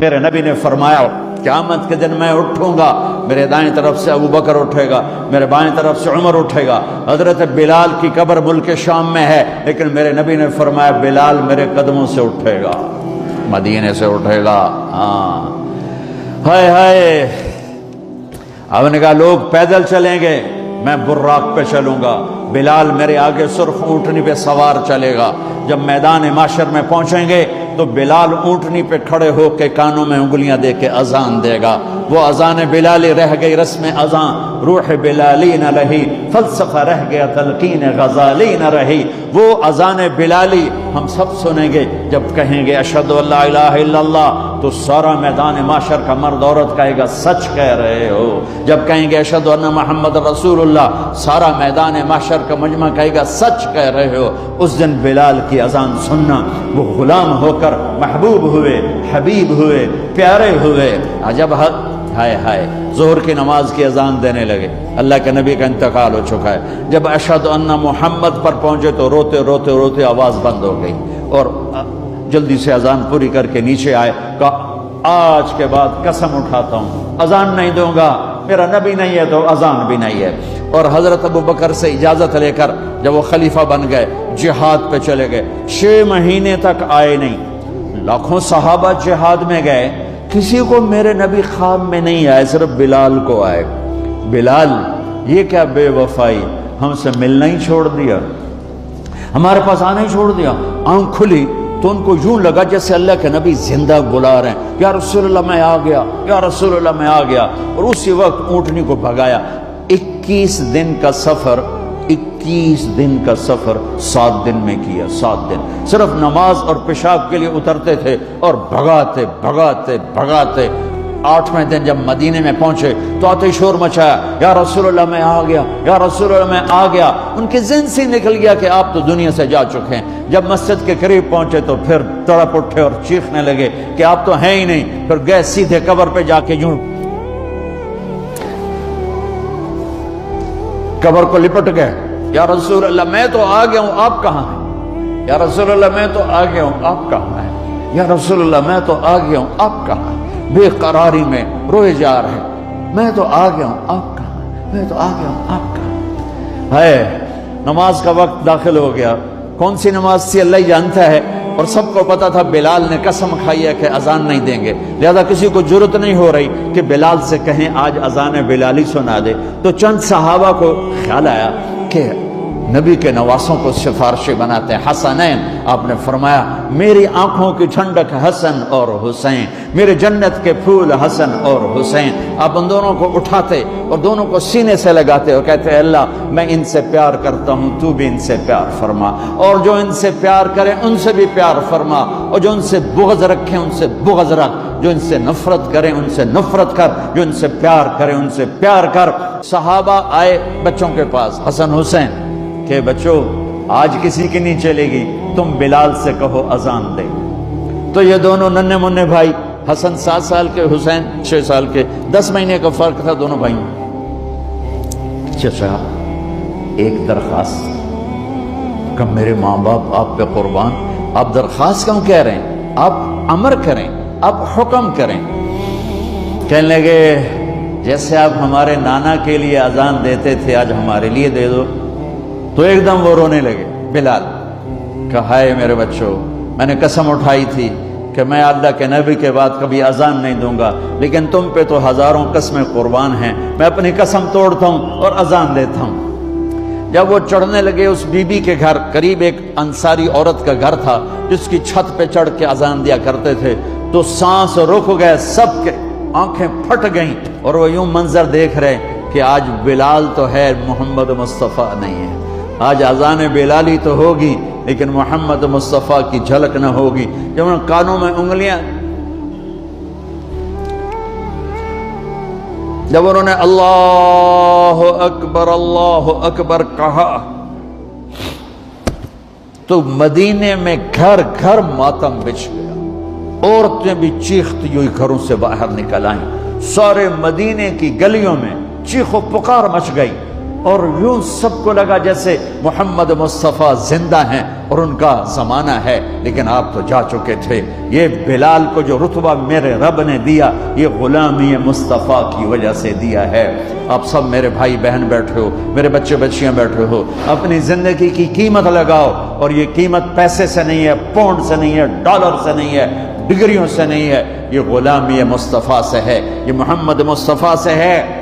میرے نبی نے فرمایا قیامت کے دن میں اٹھوں گا، میرے دائیں طرف سے ابو بکر اٹھے گا، میرے بائیں طرف سے عمر اٹھے گا۔ حضرت بلال کی قبر ملک شام میں ہے، لیکن میرے نبی نے فرمایا بلال میرے قدموں سے اٹھے گا، مدینے سے اٹھے گا۔ ہائے ہائے، اب نے کہا لوگ پیدل چلیں گے، میں براق پہ چلوں گا، بلال میرے آگے سرخ اونٹنی پہ سوار چلے گا۔ جب میدان معاشر میں پہنچیں گے تو بلال اونٹنی پہ کھڑے ہو کے کانوں میں انگلیاں دے کے اذان دے گا۔ وہ اذان بلالی رہ گئی رسم اذان، روح بلالی نہ رہی، فلسفہ رہ گیا تلقین غزالی نہ رہی۔ وہ اذان بلالی ہم سب سنیں گے جب کہیں گے اشہد ان لا الہ الا اللہ، تو سارا میدان معاشر کا مرد عورت کہے گا سچ کہہ رہے ہو۔ جب کہیں گے اشہد ان محمد رسول اللہ، سارا میدان معاشر کا مجمع کہے گا سچ کہہ رہے ہو۔ اس دن بلال کی اذان سننا، وہ غلام ہو کر محبوب ہوئے، حبیب ہوئے، پیارے ہوئے۔ جب ہائے ہائے ظہر کی نماز کی اذان دینے لگے، اللہ کے نبی کا انتقال ہو چکا ہے، جب اشہد ان محمد پر پہنچے تو روتے روتے روتے آواز بند ہو گئی، اور جلدی سے اذان پوری کر کے نیچے آئے، کہا آج کے بعد قسم اٹھاتا ہوں اذان نہیں دوں گا، میرا نبی نہیں ہے تو اذان بھی نہیں ہے۔ اور حضرت ابو بکر سے اجازت لے کر جب وہ خلیفہ بن گئے، جہاد پہ چلے گئے، 6 مہینے تک آئے نہیں۔ لاکھوں صحابہ جہاد میں گئے، کسی کو میرے نبی خواب میں نہیں آئے، صرف بلال کو آئے۔ بلال یہ کیا بے وفائی، ہم سے ملنا ہی چھوڑ دیا، ہمارے پاس آنا ہی چھوڑ دیا۔ آنکھ کھلی تو ان کو یوں لگا جیسے اللہ کے نبی زندہ بلا رہے ہیں، یا رسول اللہ میں آ گیا، یا رسول اللہ میں آ گیا۔ اور اسی وقت اونٹنی کو بھگایا۔ 21 دن کا سفر، 21 دن کا سفر 7 دن میں کیا، 7 دن صرف نماز اور پیشاب کے لیے اترتے تھے اور بھگاتے بھگاتے بھگاتے۔ 8ویں دن جب مدینے میں پہنچے تو آتے شور مچایا، یا رسول اللہ میں آ گیا، یا رسول اللہ میں آ گیا۔ ان کے ذہن سے نکل گیا کہ آپ تو دنیا سے جا چکے ہیں۔ جب مسجد کے قریب پہنچے تو پھر تڑپ اٹھے اور چیخنے لگے کہ آپ تو ہیں ہی نہیں۔ پھر گئے سیدھے قبر پہ جا کے یوں قبر کو لپٹ گئے، یا رسول اللہ میں تو آ گیا ہوں، آپ کہاں ہیں؟ یا رسول اللہ میں تو آ گیا ہوں، آپ کہاں ہیں؟ یا رسول اللہ میں تو آ گیا ہوں، آپ کہاں ہیں؟ بے قراری میں روئے جا رہے، میں تو آ گیا ہوں، آپ کہاں ہیں؟ میں تو آ گیا ہوں، آپ کہاں ہیں؟ نماز کا وقت داخل ہو گیا۔ کون سی نماز تھی اللہ ہی جانتا ہے، اور سب کو پتا تھا بلال نے قسم کھائی ہے کہ اذان نہیں دیں گے، لہذا کسی کو جرت نہیں ہو رہی کہ بلال سے کہیں آج اذان بلالی سنا دے۔ تو چند صحابہ کو خیال آیا کہ نبی کے نواسوں کو سفارشی بناتے ہیں، حسنین۔ آپ نے فرمایا میری آنکھوں کی ٹھنڈک حسن اور حسین، میرے جنت کے پھول حسن اور حسین۔ آپ ان دونوں کو اٹھاتے اور دونوں کو سینے سے لگاتے اور کہتے ہیں اللہ میں ان سے پیار کرتا ہوں، تو بھی ان سے پیار فرما، اور جو ان سے پیار کرے ان سے بھی پیار فرما، اور جو ان سے بغض رکھیں ان سے بغض رکھ، جو ان سے نفرت کریں ان سے نفرت کر، جو ان سے پیار کریں ان سے پیار کر۔ صحابہ آئے بچوں کے پاس، حسن حسین، کہ بچوں آج کسی کی نہیں چلے گی، تم بلال سے کہو اذان دے۔ تو یہ دونوں ننھے منھے بھائی، حسن 7 سال کے، حسین 6 سال کے، 10 مہینے کا فرق تھا دونوں بھائیوں۔ چچا ایک درخواست، کہ میرے ماں باپ آپ پہ قربان، آپ درخواست کیوں کہہ رہے ہیں؟ آپ امر کریں، آپ حکم کریں۔ کہنے لگے جیسے آپ ہمارے نانا کے لیے اذان دیتے تھے آج ہمارے لیے دے دو۔ تو ایک دم وہ رونے لگے بلال، کہا ہے میرے بچوں میں نے قسم اٹھائی تھی کہ میں اللہ کے نبی کے بعد کبھی اذان نہیں دوں گا، لیکن تم پہ تو ہزاروں قسمیں قربان ہیں، میں اپنی قسم توڑتا ہوں اور اذان دیتا ہوں۔ جب وہ چڑھنے لگے اس بی بی کے گھر، قریب ایک انصاری عورت کا گھر تھا جس کی چھت پہ چڑھ کے اذان دیا کرتے تھے، تو سانس رک گئے سب کے، آنکھیں پھٹ گئیں، اور وہ یوں منظر دیکھ رہے کہ آج بلال تو ہے، محمد مصطفیٰ نہیں ہے۔ آج اذان بلالی تو ہوگی لیکن محمد مصطفیٰ کی جھلک نہ ہوگی۔ جب ان کانوں میں انگلیاں، جب انہوں نے اللہ اکبر کہا تو مدینے میں گھر گھر ماتم بچھ گیا، عورتیں بھی چیختی ہوئی گھروں سے باہر نکل آئیں، سارے مدینے کی گلیوں میں چیخ و پکار مچ گئی، اور یوں سب کو لگا جیسے محمد مصطفیٰ زندہ ہیں اور ان کا زمانہ ہے، لیکن آپ تو جا چکے تھے۔ یہ بلال کو جو رتبہ میرے رب نے دیا، یہ غلامی مصطفیٰ کی وجہ سے دیا ہے۔ آپ سب میرے بھائی بہن بیٹھے ہو، میرے بچے بچیاں بیٹھے ہو، اپنی زندگی کی قیمت لگاؤ، اور یہ قیمت پیسے سے نہیں ہے، پاؤنڈ سے نہیں ہے، ڈالر سے نہیں ہے، ڈگریوں سے نہیں ہے، یہ غلامی مصطفیٰ سے ہے، یہ محمد مصطفیٰ سے ہے۔